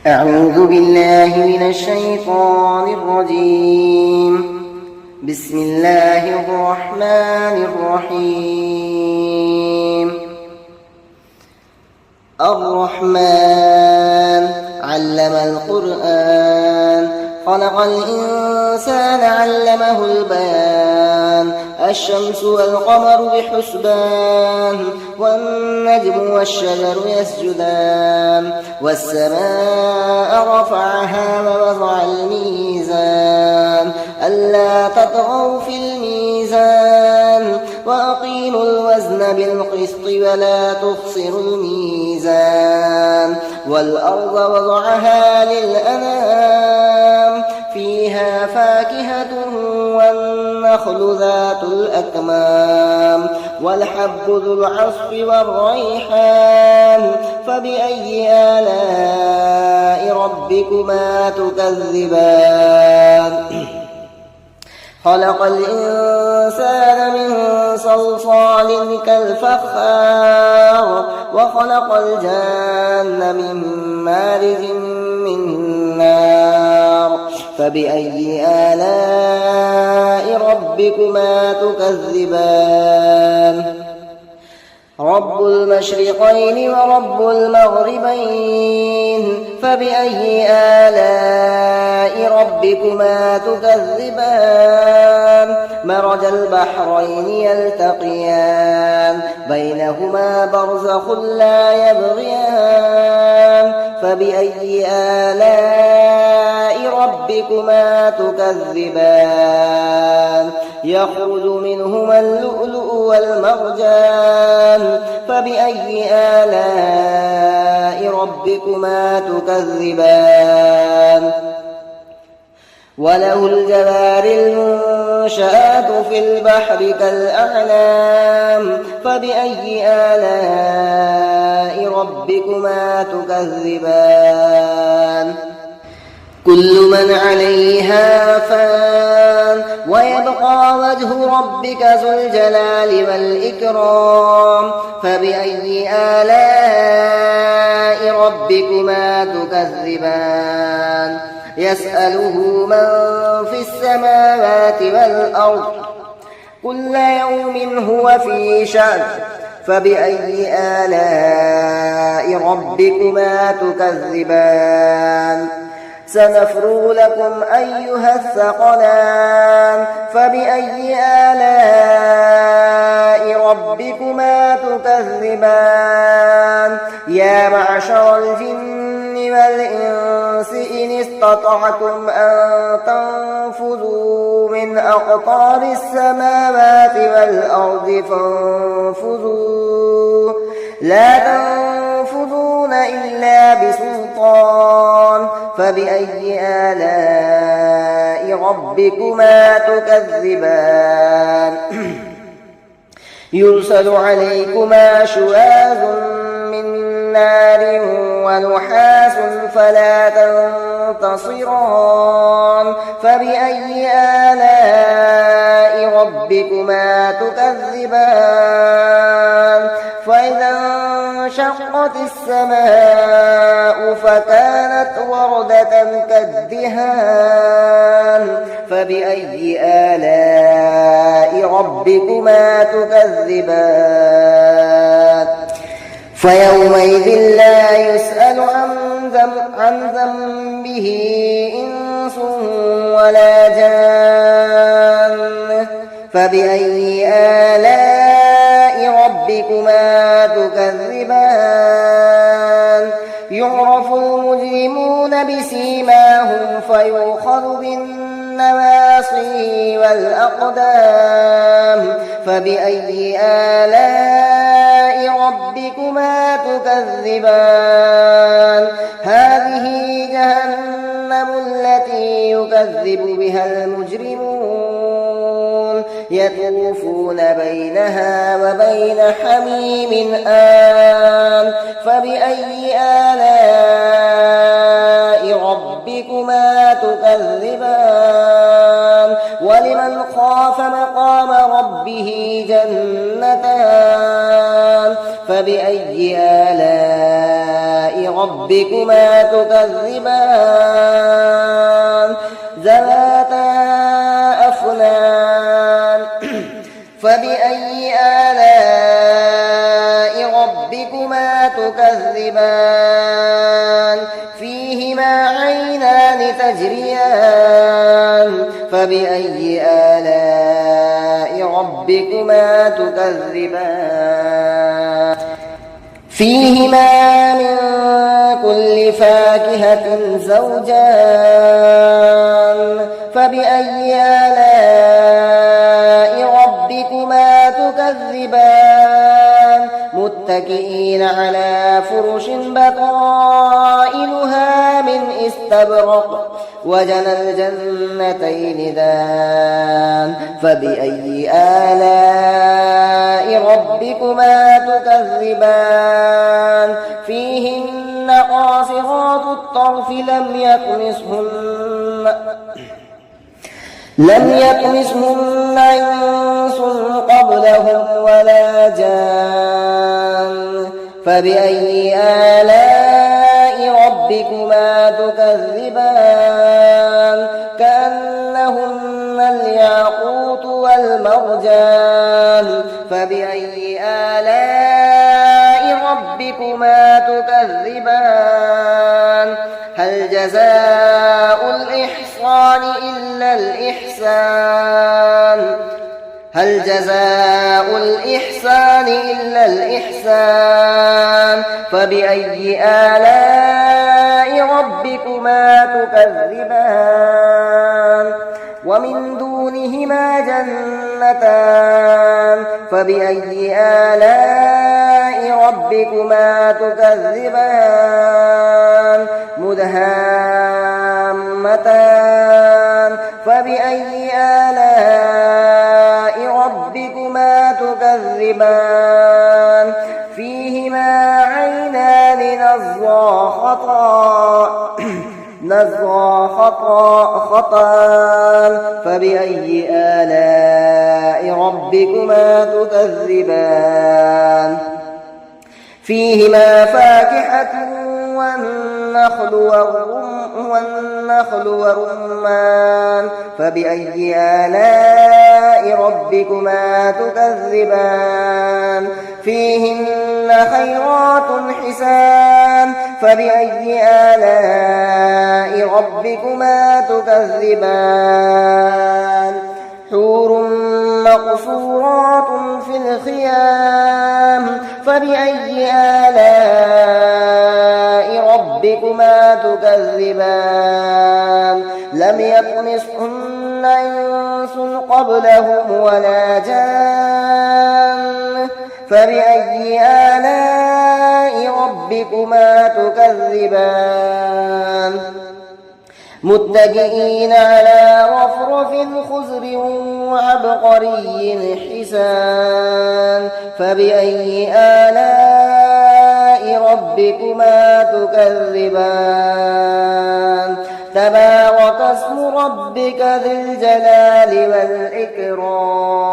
أعوذ بالله من الشيطان الرجيم. بسم الله الرحمن الرحيم. الرحمن علم القرآن خلق الإنسان علمه البيان. الشمس والقمر بحسبان والنجم والشجر يسجدان والسماء رفعها ووضع الميزان ألا تطغوا في الميزان وأقيموا الوزن بالقسط ولا تخسروا الميزان والأرض وضعها للأنام فيها فاكهة والنخل ذات الأكمام والحب ذو العصف والريحان فبأي آلاء ربكما تكذبان خلق الإنسان من صلصال كالفخار وخلق الجان من مارج من نار فبأي آلاء ربكما تكذبان رب المشرقين ورب المغربين فبأي آلاء ربكما تكذبان مرج البحرين يلتقيان بينهما برزخ لا يبغيان فبأي آلاء ربكما تكذبان يخرج منهما اللؤلؤ والمرجان فبأي آلاء ربكما تكذبان وله الجوار المنشآت في البحر كالأعلام فبأي آلاء ربكما تكذبان كل من عليها فان ويبقى وجه ربك ذو الجلال والإكرام فبأي آلاء ربكما تكذبان يسأله من في السماوات والأرض كل يوم هو في شأن فبأي آلاء ربكما تكذبان سنفرغ لكم أيها الثقلان فبأي آلاء ربكما تكذبان يا معشر الجن والإنس إن استطعتم أن تنفذوا من أقطار السماوات والأرض فانفذوا لا تنفذون إلا بسلطان فبأي آلاء ربكما تكذبان يرسل عليكما شواظ من نار ونحاس فلا تنتصران فبأي آلاء ربكما تكذبان فإذا انشقت السماء فكانت وردة كالدهان فبأي آلاء ربكما تكذبان فيومئذ لا يسأل عن ذنبه إنس ولا جان فبأي آلاء ربكما تكذبان يعرف المجرمون بسيماهم فيؤخذ بالنواصي والأقدام فبأي آلاء ربكما تكذبان هذه جهنم التي يكذب بها المجرمون يطوفون بينها وبين حميم آن فبأي آلاء ربكما تكذبان ولمن خاف مقام ربه جنتان فبأي آلاء ربكما ربكما تكذبان ذواتا أفنان فبأي آلاء ربكما تكذبان فيهما عينان تجريان فبأي آلاء ربكما تكذبان فيهما من كل فاكهة زوجان فبأي آلاء ربكما تكذبان متكئين على فرش بطائنها من استبرق وجنى الجنتين دان فبأي آلاء ربكما تكذبان فيهن قاصرات الطرف لم يطمثهن إنس قبلهم ولا جان فبأي آلاء ربكما تكذبان كأنهن الياقوت والمرجان فبأي آلاء ربكما تكذبان هل جزاء الإحسان إلا الإحسان هل جزاء الإحسان إلا الإحسان فبأي آلاء ربكما تكذبان ومن دونهما جنتان فبأي آلاء ربكما تكذبان مدهامتان فبأي آلاء ربكما تكذبان فيهما عينان نضاختان فبأي آلاء ربكما تكذبان فيهما فاكهة والنخل والرمان فبأي آلاء ربكما تكذبان فيهن خيرات حسان فبأي آلاء ربكما تكذبان حور مقصورات في الخيام فبأي آلاء ربكما تكذبان لم يطمثهن إنس قبلهم ولا جان فبأي آلاء ربكما تكذبان متكئين على رفرف خضر وعبقري حسان فبأي آلاء ربكما تكذبان تبارك اسم ربك ذي الجلال والإكرام